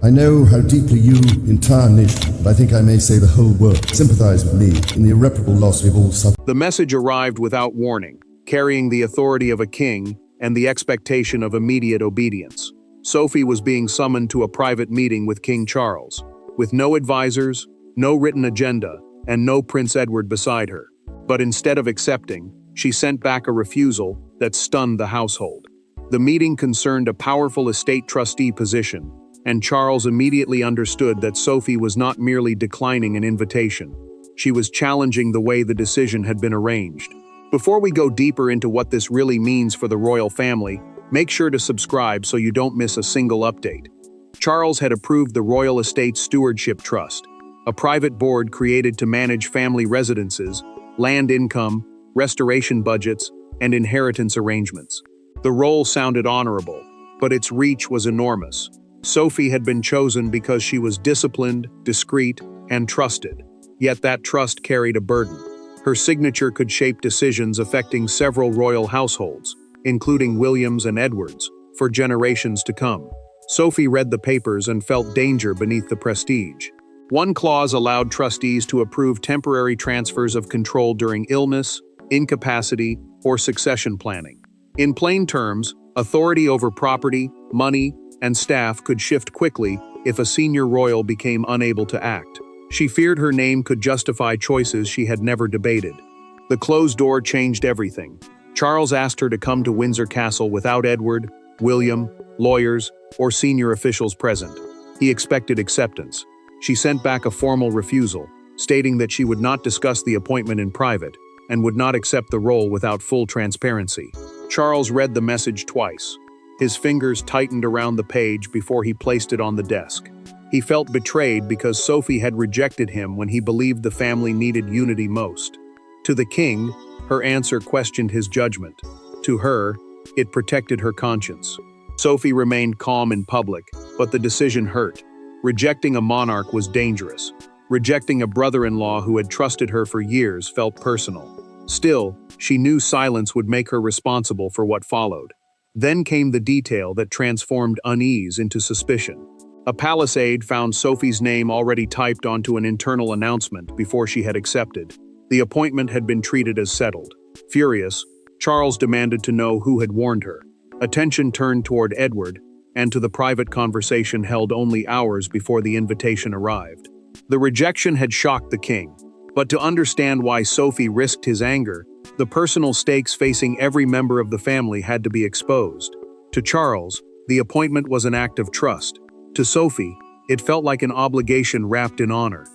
I know how deeply you, the entire nation, and I think I may say the whole world, sympathize with me in the irreparable loss we've all suffered. The message arrived without warning, carrying the authority of a king and the expectation of immediate obedience. Sophie was being summoned to a private meeting with King Charles, with no advisors, no written agenda, and no Prince Edward beside her. But instead of accepting, she sent back a refusal that stunned the household. The meeting concerned a powerful estate trustee position, and Charles immediately understood that Sophie was not merely declining an invitation. She was challenging the way the decision had been arranged. Before we go deeper into what this really means for the royal family, make sure to subscribe so you don't miss a single update. Charles had approved the Royal Estate Stewardship Trust, a private board created to manage family residences, land income, restoration budgets, and inheritance arrangements. The role sounded honorable, but its reach was enormous. Sophie had been chosen because she was disciplined, discreet, and trusted. Yet that trust carried a burden. Her signature could shape decisions affecting several royal households, including William's and Edward's, for generations to come. Sophie read the papers and felt danger beneath the prestige. One clause allowed trustees to approve temporary transfers of control during illness, incapacity, or succession planning. In plain terms, authority over property, money, and staff could shift quickly if a senior royal became unable to act. She feared her name could justify choices she had never debated. The closed door changed everything. Charles asked her to come to Windsor Castle without Edward, William, lawyers, or senior officials present. He expected acceptance. She sent back a formal refusal, stating that she would not discuss the appointment in private and would not accept the role without full transparency. Charles read the message twice. His fingers tightened around the page before he placed it on the desk. He felt betrayed because Sophie had rejected him when he believed the family needed unity most. To the king, her answer questioned his judgment. To her, it protected her conscience. Sophie remained calm in public, but the decision hurt. Rejecting a monarch was dangerous. Rejecting a brother-in-law who had trusted her for years felt personal. Still, she knew silence would make her responsible for what followed. Then came the detail that transformed unease into suspicion. A palace aide found Sophie's name already typed onto an internal announcement before she had accepted. The appointment had been treated as settled. Furious, Charles demanded to know who had warned her. Attention turned toward Edward, and to the private conversation held only hours before the invitation arrived. The rejection had shocked the king, but to understand why Sophie risked his anger, the personal stakes facing every member of the family had to be exposed. To Charles, the appointment was an act of trust. To Sophie, it felt like an obligation wrapped in honor.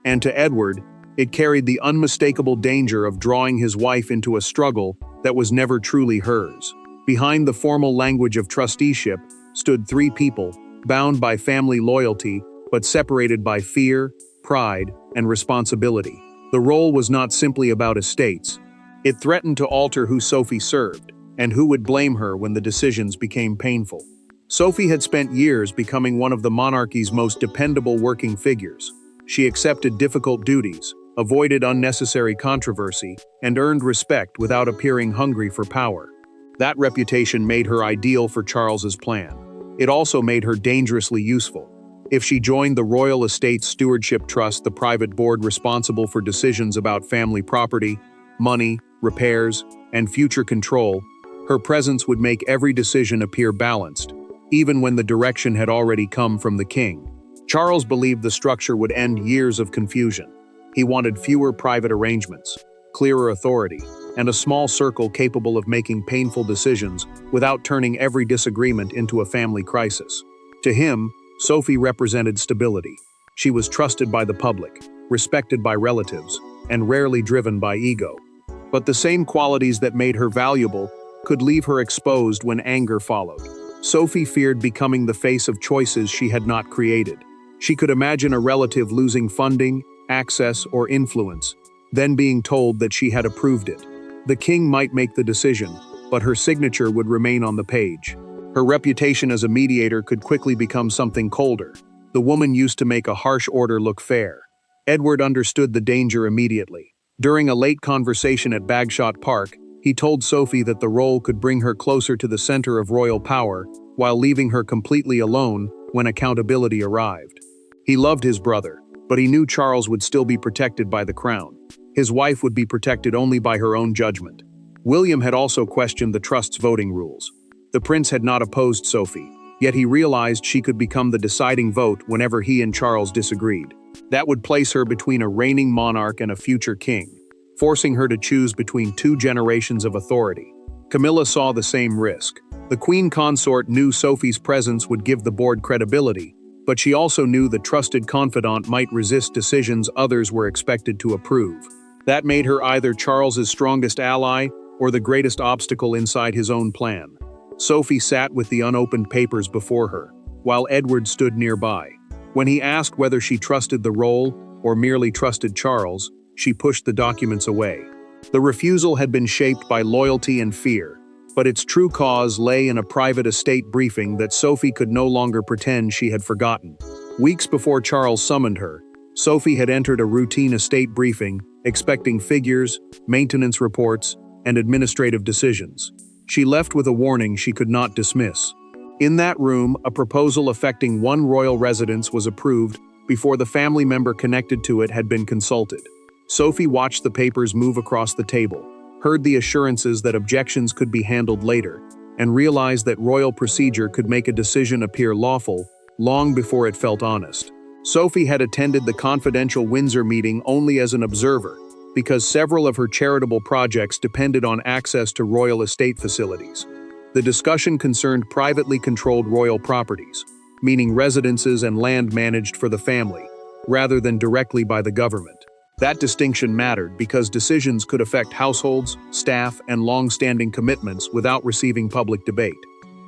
And to Edward, it carried the unmistakable danger of drawing his wife into a struggle that was never truly hers. Behind the formal language of trusteeship stood three people, bound by family loyalty, but separated by fear, pride, and responsibility. The role was not simply about estates. It threatened to alter who Sophie served, and who would blame her when the decisions became painful. Sophie had spent years becoming one of the monarchy's most dependable working figures. She accepted difficult duties, avoided unnecessary controversy, and earned respect without appearing hungry for power. That reputation made her ideal for Charles's plan. It also made her dangerously useful. If she joined the Royal Estate Stewardship Trust, the private board responsible for decisions about family property, money, repairs, and future control, her presence would make every decision appear balanced, even when the direction had already come from the king. Charles believed the structure would end years of confusion. He wanted fewer private arrangements, clearer authority, and a small circle capable of making painful decisions without turning every disagreement into a family crisis. To him, Sophie represented stability. She was trusted by the public, respected by relatives, and rarely driven by ego. But the same qualities that made her valuable could leave her exposed when anger followed. Sophie feared becoming the face of choices she had not created. She could imagine a relative losing funding, access, or influence, then being told that she had approved it. The king might make the decision, but her signature would remain on the page. Her reputation as a mediator could quickly become something colder. The woman used to make a harsh order look fair. Edward understood the danger immediately. During a late conversation at Bagshot Park, he told Sophie that the role could bring her closer to the center of royal power, while leaving her completely alone when accountability arrived. He loved his brother, but he knew Charles would still be protected by the crown. His wife would be protected only by her own judgment. William had also questioned the trust's voting rules. The prince had not opposed Sophie, yet he realized she could become the deciding vote whenever he and Charles disagreed. That would place her between a reigning monarch and a future king, forcing her to choose between two generations of authority. Camilla saw the same risk. The queen consort knew Sophie's presence would give the board credibility, but she also knew the trusted confidant might resist decisions others were expected to approve. That made her either Charles's strongest ally or the greatest obstacle inside his own plan. Sophie sat with the unopened papers before her, while Edward stood nearby. When he asked whether she trusted the role or merely trusted Charles, she pushed the documents away. The refusal had been shaped by loyalty and fear, but its true cause lay in a private estate briefing that Sophie could no longer pretend she had forgotten. Weeks before Charles summoned her, Sophie had entered a routine estate briefing, expecting figures, maintenance reports, and administrative decisions. She left with a warning she could not dismiss. In that room, a proposal affecting one royal residence was approved before the family member connected to it had been consulted. Sophie watched the papers move across the table, heard the assurances that objections could be handled later, and realized that royal procedure could make a decision appear lawful long before it felt honest. Sophie had attended the confidential Windsor meeting only as an observer, because several of her charitable projects depended on access to royal estate facilities. The discussion concerned privately controlled royal properties, meaning residences and land managed for the family, rather than directly by the government. That distinction mattered because decisions could affect households, staff, and long-standing commitments without receiving public debate.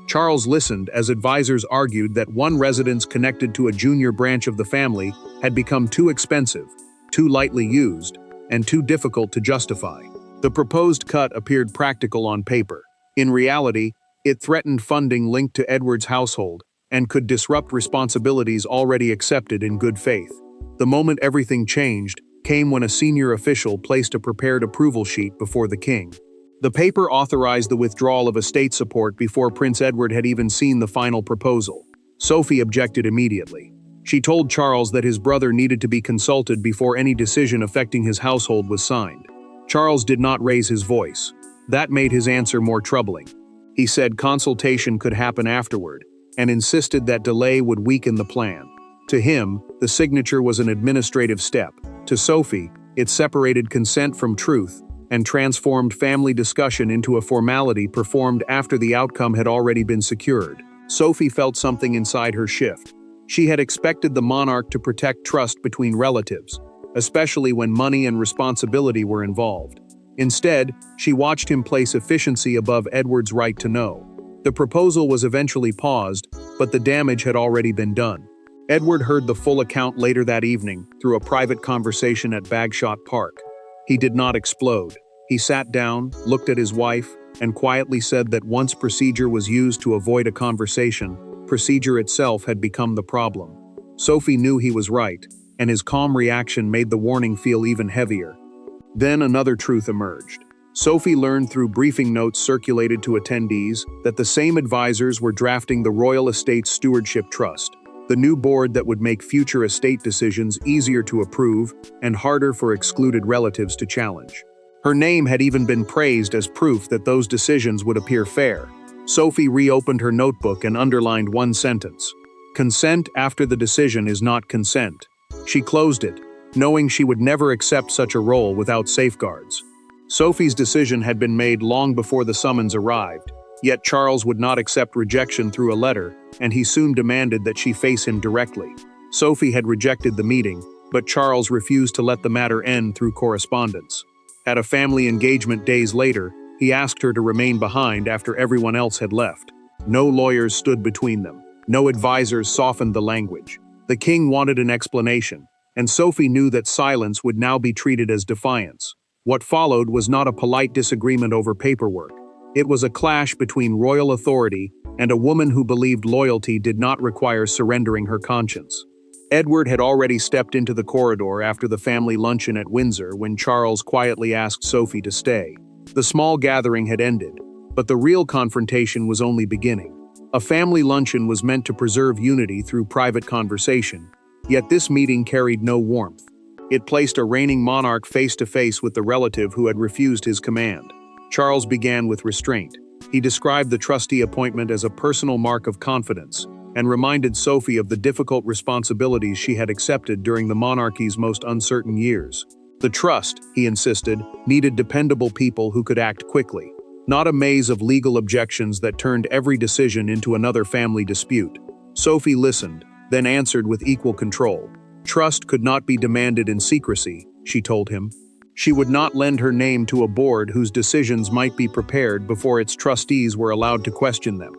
Charles listened as advisors argued that one residence connected to a junior branch of the family had become too expensive, too lightly used, and too difficult to justify. The proposed cut appeared practical on paper. In reality, it threatened funding linked to Edward's household and could disrupt responsibilities already accepted in good faith. The moment everything changed came when a senior official placed a prepared approval sheet before the king. The paper authorized the withdrawal of estate support before Prince Edward had even seen the final proposal. Sophie objected immediately. She told Charles that his brother needed to be consulted before any decision affecting his household was signed. Charles did not raise his voice. That made his answer more troubling. He said consultation could happen afterward, and insisted that delay would weaken the plan. To him, the signature was an administrative step. To Sophie, it separated consent from truth and transformed family discussion into a formality performed after the outcome had already been secured. Sophie felt something inside her shift. She had expected the monarch to protect trust between relatives, especially when money and responsibility were involved. Instead, she watched him place efficiency above Edward's right to know. The proposal was eventually paused, but the damage had already been done. Edward heard the full account later that evening through a private conversation at Bagshot Park. He did not explode. He sat down, looked at his wife, and quietly said that once procedure was used to avoid a conversation, procedure itself had become the problem. Sophie knew he was right, and his calm reaction made the warning feel even heavier. Then another truth emerged. Sophie learned through briefing notes circulated to attendees that the same advisors were drafting the Royal Estates Stewardship Trust, the new board that would make future estate decisions easier to approve and harder for excluded relatives to challenge. Her name had even been praised as proof that those decisions would appear fair. Sophie reopened her notebook and underlined one sentence: "Consent after the decision is not consent." She closed it, knowing she would never accept such a role without safeguards. Sophie's decision had been made long before the summons arrived, yet Charles would not accept rejection through a letter, and he soon demanded that she face him directly. Sophie had rejected the meeting, but Charles refused to let the matter end through correspondence. At a family engagement days later, he asked her to remain behind after everyone else had left. No lawyers stood between them. No advisors softened the language. The king wanted an explanation, and Sophie knew that silence would now be treated as defiance. What followed was not a polite disagreement over paperwork. It was a clash between royal authority and a woman who believed loyalty did not require surrendering her conscience. Edward had already stepped into the corridor after the family luncheon at Windsor when Charles quietly asked Sophie to stay. The small gathering had ended, but the real confrontation was only beginning. A family luncheon was meant to preserve unity through private conversation, yet this meeting carried no warmth. It placed a reigning monarch face to face with the relative who had refused his command. Charles began with restraint. He described the trustee appointment as a personal mark of confidence and reminded Sophie of the difficult responsibilities she had accepted during the monarchy's most uncertain years. The trust, he insisted, needed dependable people who could act quickly, not a maze of legal objections that turned every decision into another family dispute. Sophie listened, then answered with equal control. Trust could not be demanded in secrecy, she told him. She would not lend her name to a board whose decisions might be prepared before its trustees were allowed to question them.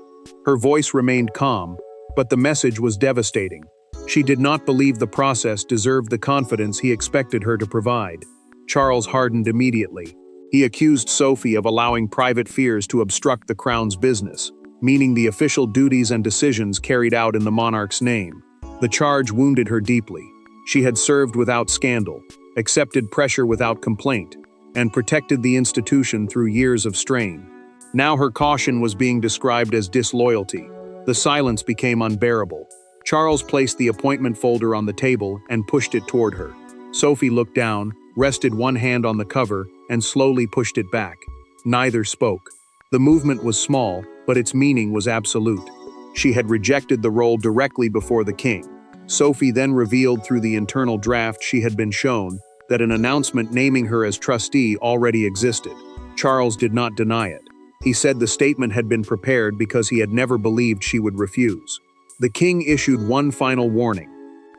Her voice remained calm, but the message was devastating. She did not believe the process deserved the confidence he expected her to provide. Charles hardened immediately. He accused Sophie of allowing private fears to obstruct the crown's business, meaning the official duties and decisions carried out in the monarch's name. The charge wounded her deeply. She had served without scandal, accepted pressure without complaint, and protected the institution through years of strain. Now her caution was being described as disloyalty. The silence became unbearable. Charles placed the appointment folder on the table and pushed it toward her. Sophie looked down, rested one hand on the cover, and slowly pushed it back. Neither spoke. The movement was small, but its meaning was absolute. She had rejected the role directly before the king. Sophie then revealed through the internal draft she had been shown that an announcement naming her as trustee already existed. Charles did not deny it. He said the statement had been prepared because he had never believed she would refuse. The king issued one final warning.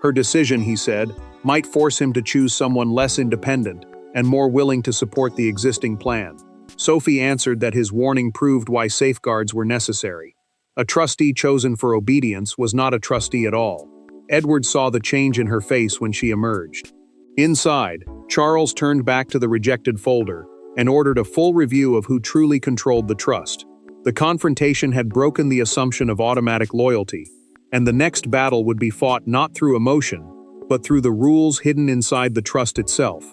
Her decision, he said, might force him to choose someone less independent and more willing to support the existing plan. Sophie answered that his warning proved why safeguards were necessary. A trustee chosen for obedience was not a trustee at all. Edward saw the change in her face when she emerged. Inside, Charles turned back to the rejected folder and ordered a full review of who truly controlled the trust. The confrontation had broken the assumption of automatic loyalty, and the next battle would be fought not through emotion, but through the rules hidden inside the trust itself.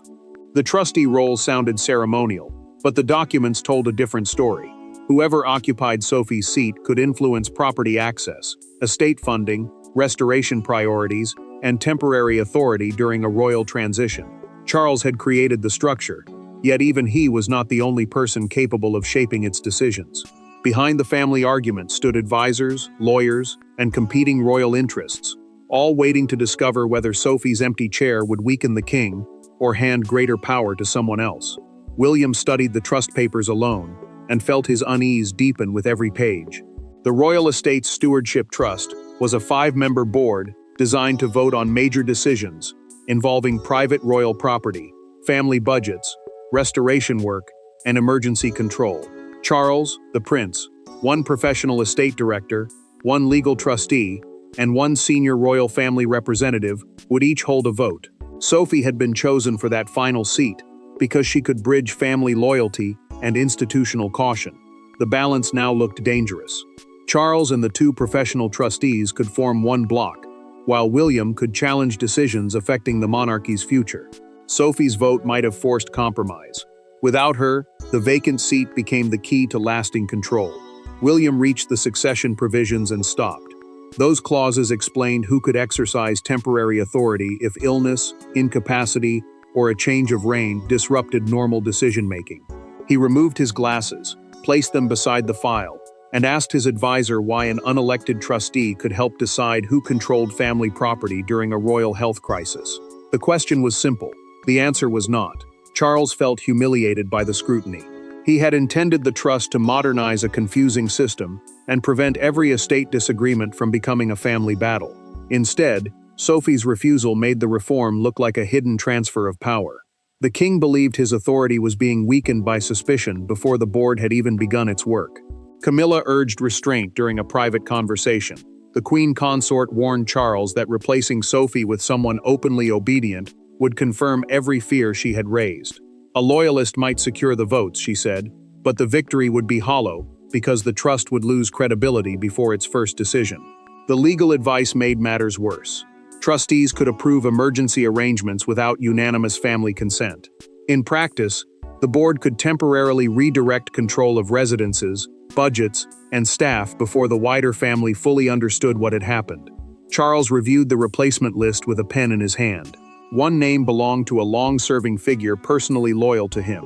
The trustee role sounded ceremonial, but the documents told a different story. Whoever occupied Sophie's seat could influence property access, estate funding, restoration priorities, and temporary authority during a royal transition. Charles had created the structure, yet even he was not the only person capable of shaping its decisions. Behind the family argument stood advisors, lawyers, and competing royal interests, all waiting to discover whether Sophie's empty chair would weaken the king or hand greater power to someone else. William studied the trust papers alone and felt his unease deepen with every page. The Royal Estates Stewardship Trust was a 5-member board designed to vote on major decisions involving private royal property, family budgets, restoration work, and emergency control. Charles, the prince, one professional estate director, one legal trustee, and one senior royal family representative would each hold a vote. Sophie had been chosen for that final seat because she could bridge family loyalty and institutional caution. The balance now looked dangerous. Charles and the 2 professional trustees could form one bloc, while William could challenge decisions affecting the monarchy's future. Sophie's vote might have forced compromise. Without her, the vacant seat became the key to lasting control. William reached the succession provisions and stopped. Those clauses explained who could exercise temporary authority if illness, incapacity, or a change of reign disrupted normal decision-making. He removed his glasses, placed them beside the file, and asked his advisor why an unelected trustee could help decide who controlled family property during a royal health crisis. The question was simple. The answer was not. Charles felt humiliated by the scrutiny. He had intended the trust to modernize a confusing system and prevent every estate disagreement from becoming a family battle. Instead, Sophie's refusal made the reform look like a hidden transfer of power. The king believed his authority was being weakened by suspicion before the board had even begun its work. Camilla urged restraint during a private conversation. The queen consort warned Charles that replacing Sophie with someone openly obedient would confirm every fear she had raised. A loyalist might secure the votes, she said, but the victory would be hollow because the trust would lose credibility before its first decision. The legal advice made matters worse. Trustees could approve emergency arrangements without unanimous family consent. In practice, the board could temporarily redirect control of residences, budgets, and staff before the wider family fully understood what had happened. Charles reviewed the replacement list with a pen in his hand. One name belonged to a long-serving figure personally loyal to him.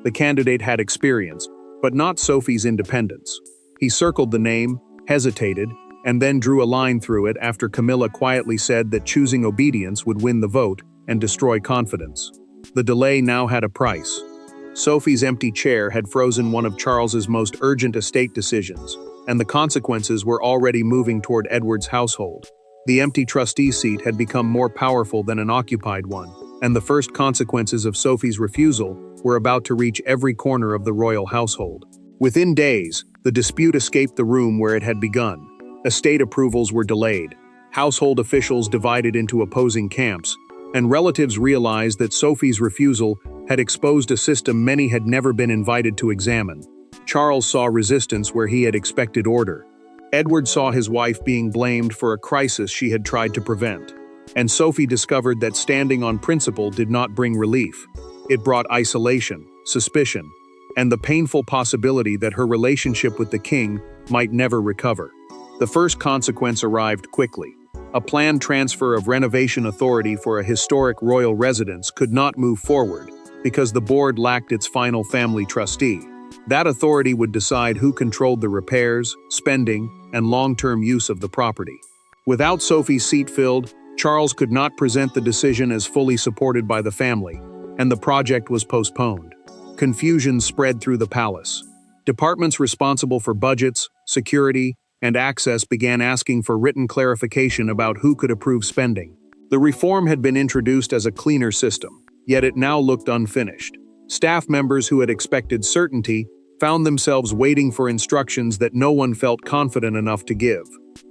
The candidate had experience, but not Sophie's independence. He circled the name, hesitated, and then drew a line through it after Camilla quietly said that choosing obedience would win the vote and destroy confidence. The delay now had a price. Sophie's empty chair had frozen one of Charles's most urgent estate decisions, and the consequences were already moving toward Edward's household. The empty trustee seat had become more powerful than an occupied one, and the first consequences of Sophie's refusal were about to reach every corner of the royal household. Within days, the dispute escaped the room where it had begun. Estate approvals were delayed, household officials divided into opposing camps, and relatives realized that Sophie's refusal had exposed a system many had never been invited to examine. Charles saw resistance where he had expected order. Edward saw his wife being blamed for a crisis she had tried to prevent. And Sophie discovered that standing on principle did not bring relief. It brought isolation, suspicion, and the painful possibility that her relationship with the king might never recover. The first consequence arrived quickly. A planned transfer of renovation authority for a historic royal residence could not move forward because the board lacked its final family trustee. That authority would decide who controlled the repairs, spending, and long-term use of the property. Without Sophie's seat filled, Charles could not present the decision as fully supported by the family, and the project was postponed. Confusion spread through the palace. Departments responsible for budgets, security, and access began asking for written clarification about who could approve spending. The reform had been introduced as a cleaner system, yet it now looked unfinished. Staff members who had expected certainty found themselves waiting for instructions that no one felt confident enough to give.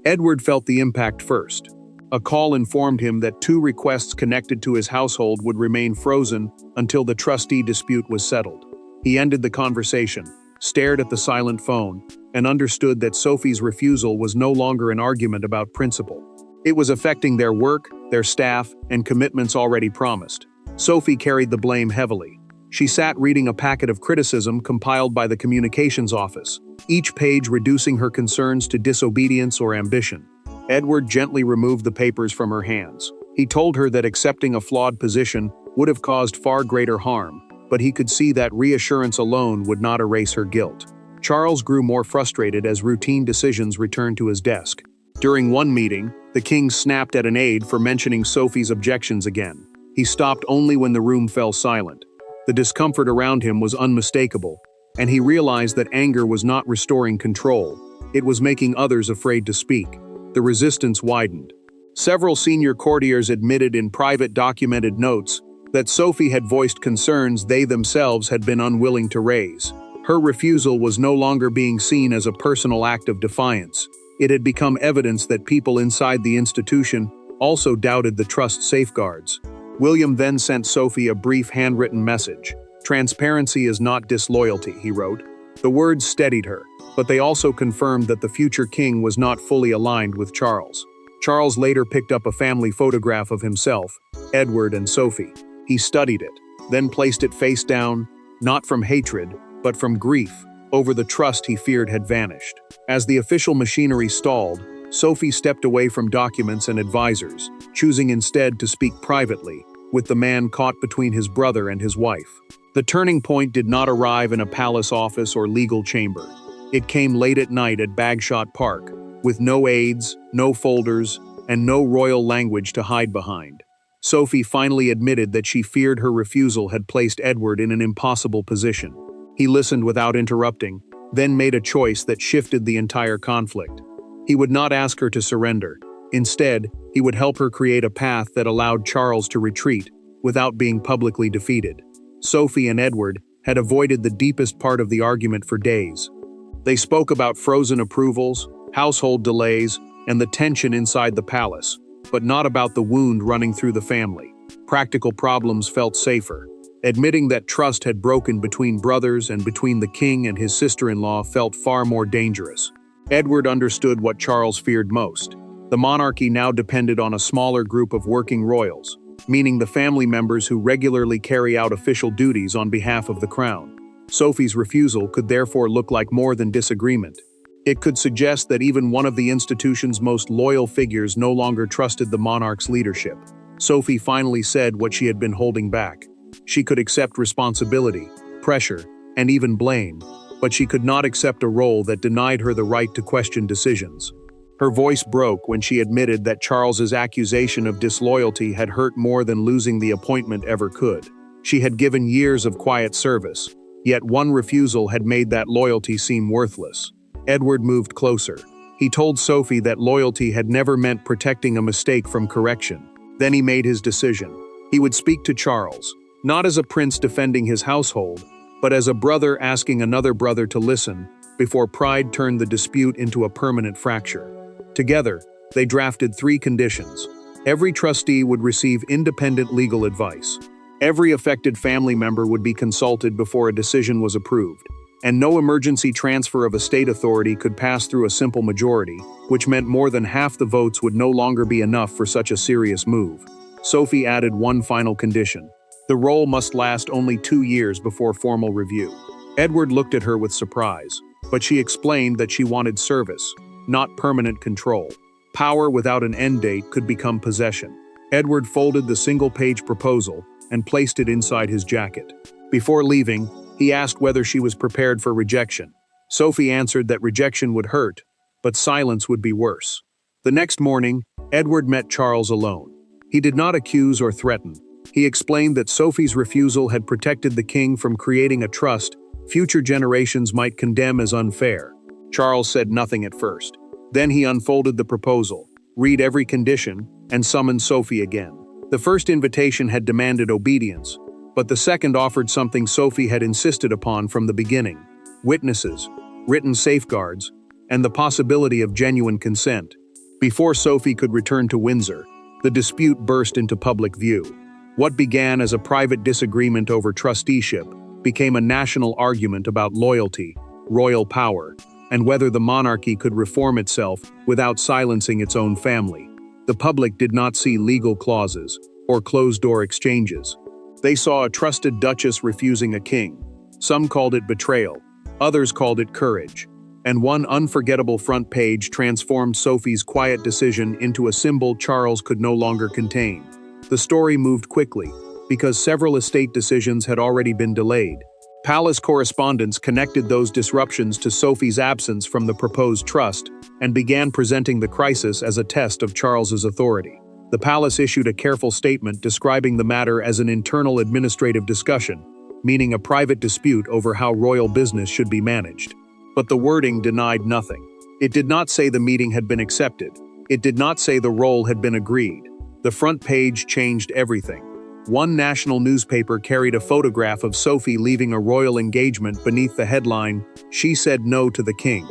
Edward felt the impact first. A call informed him that 2 requests connected to his household would remain frozen until the trustee dispute was settled. He ended the conversation, stared at the silent phone, and understood that Sophie's refusal was no longer an argument about principle. It was affecting their work, their staff, and commitments already promised. Sophie carried the blame heavily. She sat reading a packet of criticism compiled by the communications office, each page reducing her concerns to disobedience or ambition. Edward gently removed the papers from her hands. He told her that accepting a flawed position would have caused far greater harm, but he could see that reassurance alone would not erase her guilt. Charles grew more frustrated as routine decisions returned to his desk. During one meeting, the king snapped at an aide for mentioning Sophie's objections again. He stopped only when the room fell silent. The discomfort around him was unmistakable, and he realized that anger was not restoring control. It was making others afraid to speak. The resistance widened. Several senior courtiers admitted in private documented notes that Sophie had voiced concerns they themselves had been unwilling to raise. Her refusal was no longer being seen as a personal act of defiance. It had become evidence that people inside the institution also doubted the trust safeguards. William then sent Sophie a brief handwritten message. "Transparency is not disloyalty," he wrote. The words steadied her, but they also confirmed that the future king was not fully aligned with Charles. Charles later picked up a family photograph of himself, Edward, and Sophie. He studied it, then placed it face down, not from hatred, but from grief, over the trust he feared had vanished. As the official machinery stalled, Sophie stepped away from documents and advisors, choosing instead to speak privately, with the man caught between his brother and his wife. The turning point did not arrive in a palace office or legal chamber. It came late at night at Bagshot Park, with no aides, no folders, and no royal language to hide behind. Sophie finally admitted that she feared her refusal had placed Edward in an impossible position. He listened without interrupting, then made a choice that shifted the entire conflict. He would not ask her to surrender. Instead, he would help her create a path that allowed Charles to retreat without being publicly defeated. Sophie and Edward had avoided the deepest part of the argument for days. They spoke about frozen approvals, household delays, and the tension inside the palace, but not about the wound running through the family. Practical problems felt safer. Admitting that trust had broken between brothers and between the king and his sister-in-law felt far more dangerous. Edward understood what Charles feared most. The monarchy now depended on a smaller group of working royals, meaning the family members who regularly carry out official duties on behalf of the crown. Sophie's refusal could therefore look like more than disagreement. It could suggest that even one of the institution's most loyal figures no longer trusted the monarch's leadership. Sophie finally said what she had been holding back. She could accept responsibility, pressure, and even blame, but she could not accept a role that denied her the right to question decisions. Her voice broke when she admitted that Charles's accusation of disloyalty had hurt more than losing the appointment ever could. She had given years of quiet service, yet one refusal had made that loyalty seem worthless. Edward moved closer. He told Sophie that loyalty had never meant protecting a mistake from correction. Then he made his decision. He would speak to Charles, not as a prince defending his household, but as a brother asking another brother to listen, before pride turned the dispute into a permanent fracture. Together, they drafted 3 conditions. Every trustee would receive independent legal advice. Every affected family member would be consulted before a decision was approved, and no emergency transfer of estate authority could pass through a simple majority, which meant more than half the votes would no longer be enough for such a serious move. Sophie added one final condition. The role must last only 2 years before formal review. Edward looked at her with surprise, but she explained that she wanted service, not permanent control. Power without an end date could become possession. Edward folded the single-page proposal and placed it inside his jacket. Before leaving, he asked whether she was prepared for rejection. Sophie answered that rejection would hurt, but silence would be worse. The next morning, Edward met Charles alone. He did not accuse or threaten. He explained that Sophie's refusal had protected the king from creating a trust future generations might condemn as unfair. Charles said nothing at first. Then he unfolded the proposal, read every condition, and summoned Sophie again. The first invitation had demanded obedience, but the second offered something Sophie had insisted upon from the beginning: witnesses, written safeguards, and the possibility of genuine consent. Before Sophie could return to Windsor, the dispute burst into public view. What began as a private disagreement over trusteeship became a national argument about loyalty, royal power, and whether the monarchy could reform itself without silencing its own family. The public did not see legal clauses or closed-door exchanges. They saw a trusted duchess refusing a king. Some called it betrayal, others called it courage, and one unforgettable front page transformed Sophie's quiet decision into a symbol Charles could no longer contain. The story moved quickly, because several estate decisions had already been delayed. Palace correspondents connected those disruptions to Sophie's absence from the proposed trust and began presenting the crisis as a test of Charles's authority. The palace issued a careful statement describing the matter as an internal administrative discussion, meaning a private dispute over how royal business should be managed. But the wording denied nothing. It did not say the meeting had been accepted. It did not say the role had been agreed. The front page changed everything. One national newspaper carried a photograph of Sophie leaving a royal engagement beneath the headline, "She said no to the king."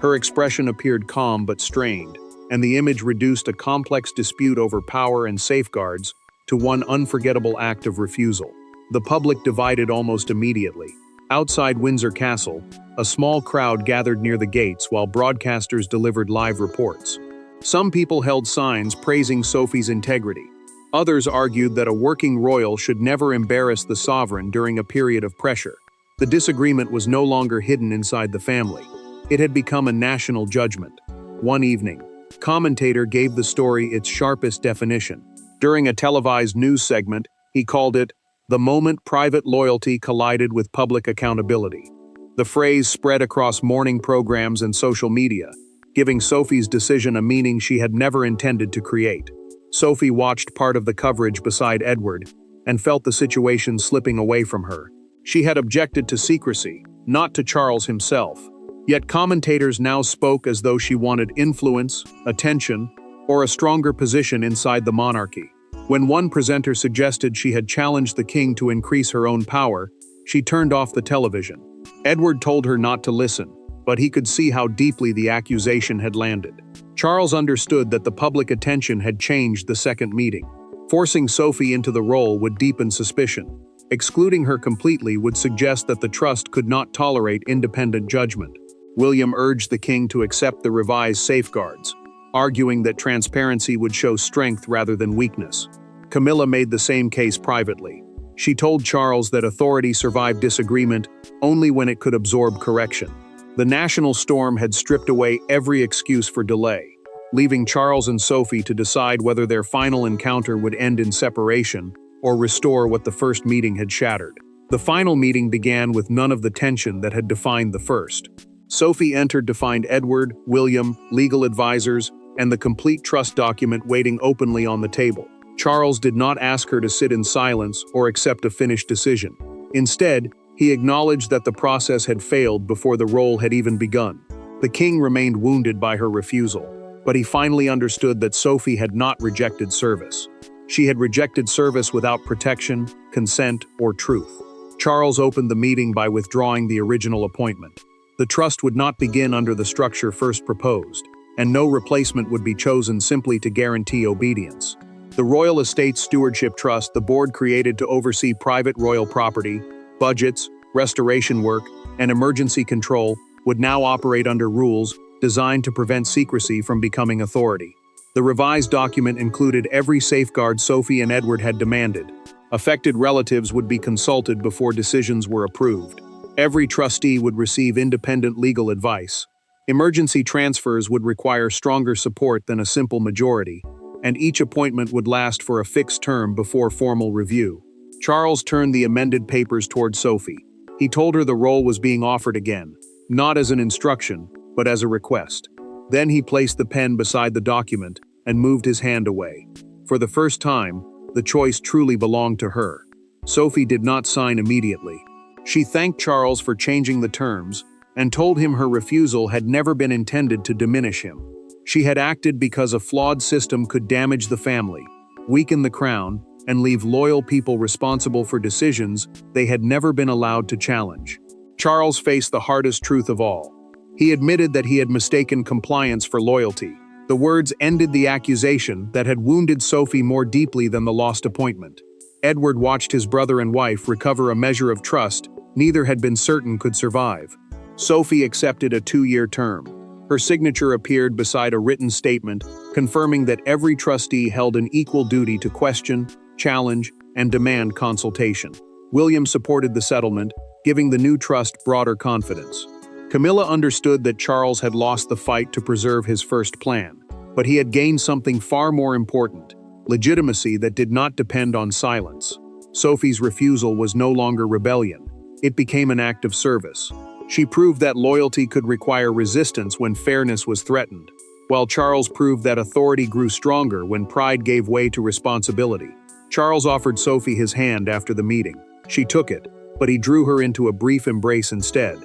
Her expression appeared calm but strained, and the image reduced a complex dispute over power and safeguards to one unforgettable act of refusal. The public divided almost immediately. Outside Windsor Castle, a small crowd gathered near the gates while broadcasters delivered live reports. Some people held signs praising Sophie's integrity. Others argued that a working royal should never embarrass the sovereign during a period of pressure. The disagreement was no longer hidden inside the family. It had become a national judgment. One evening, a commentator gave the story its sharpest definition. During a televised news segment, he called it, "The moment private loyalty collided with public accountability." The phrase spread across morning programs and social media, giving Sophie's decision a meaning she had never intended to create. Sophie watched part of the coverage beside Edward and felt the situation slipping away from her. She had objected to secrecy, not to Charles himself. Yet commentators now spoke as though she wanted influence, attention, or a stronger position inside the monarchy. When one presenter suggested she had challenged the king to increase her own power, she turned off the television. Edward told her not to listen, but he could see how deeply the accusation had landed. Charles understood that the public attention had changed the second meeting. Forcing Sophie into the role would deepen suspicion. Excluding her completely would suggest that the trust could not tolerate independent judgment. William urged the king to accept the revised safeguards, arguing that transparency would show strength rather than weakness. Camilla made the same case privately. She told Charles that authority survived disagreement only when it could absorb correction. The national storm had stripped away every excuse for delay, leaving Charles and Sophie to decide whether their final encounter would end in separation or restore what the first meeting had shattered. The final meeting began with none of the tension that had defined the first. Sophie entered to find Edward, William, legal advisors, and the complete trust document waiting openly on the table. Charles did not ask her to sit in silence or accept a finished decision. Instead, he acknowledged that the process had failed before the role had even begun. The king remained wounded by her refusal, but he finally understood that Sophie had not rejected service. She had rejected service without protection, consent, or truth. Charles opened the meeting by withdrawing the original appointment. The trust would not begin under the structure first proposed, and no replacement would be chosen simply to guarantee obedience. The Royal Estates Stewardship Trust, the board created to oversee private royal property, budgets, restoration work, and emergency control, would now operate under rules designed to prevent secrecy from becoming authority. The revised document included every safeguard Sophie and Edward had demanded. Affected relatives would be consulted before decisions were approved. Every trustee would receive independent legal advice. Emergency transfers would require stronger support than a simple majority, and each appointment would last for a fixed term before formal review. Charles turned the amended papers toward Sophie. He told her the role was being offered again, not as an instruction, but as a request. Then he placed the pen beside the document and moved his hand away. For the first time, the choice truly belonged to her. Sophie did not sign immediately. She thanked Charles for changing the terms and told him her refusal had never been intended to diminish him. She had acted because a flawed system could damage the family, weaken the crown, and leave loyal people responsible for decisions they had never been allowed to challenge. Charles faced the hardest truth of all. He admitted that he had mistaken compliance for loyalty. The words ended the accusation that had wounded Sophie more deeply than the lost appointment. Edward watched his brother and wife recover a measure of trust neither had been certain could survive. Sophie accepted a 2-year term. Her signature appeared beside a written statement confirming that every trustee held an equal duty to question, challenge, and demand consultation. William supported the settlement, giving the new trust broader confidence. Camilla understood that Charles had lost the fight to preserve his first plan, but he had gained something far more important: legitimacy that did not depend on silence. Sophie's refusal was no longer rebellion. It became an act of service. She proved that loyalty could require resistance when fairness was threatened, while Charles proved that authority grew stronger when pride gave way to responsibility. Charles offered Sophie his hand after the meeting. She took it, but he drew her into a brief embrace instead.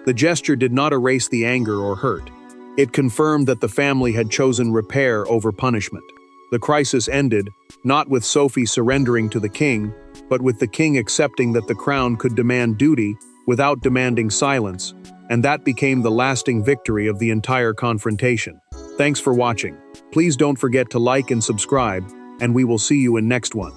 The gesture did not erase the anger or hurt. It confirmed that the family had chosen repair over punishment. The crisis ended, not with Sophie surrendering to the king, but with the king accepting that the crown could demand duty without demanding silence, and that became the lasting victory of the entire confrontation. Thanks for watching. Please don't forget to like and subscribe, and we will see you in next one.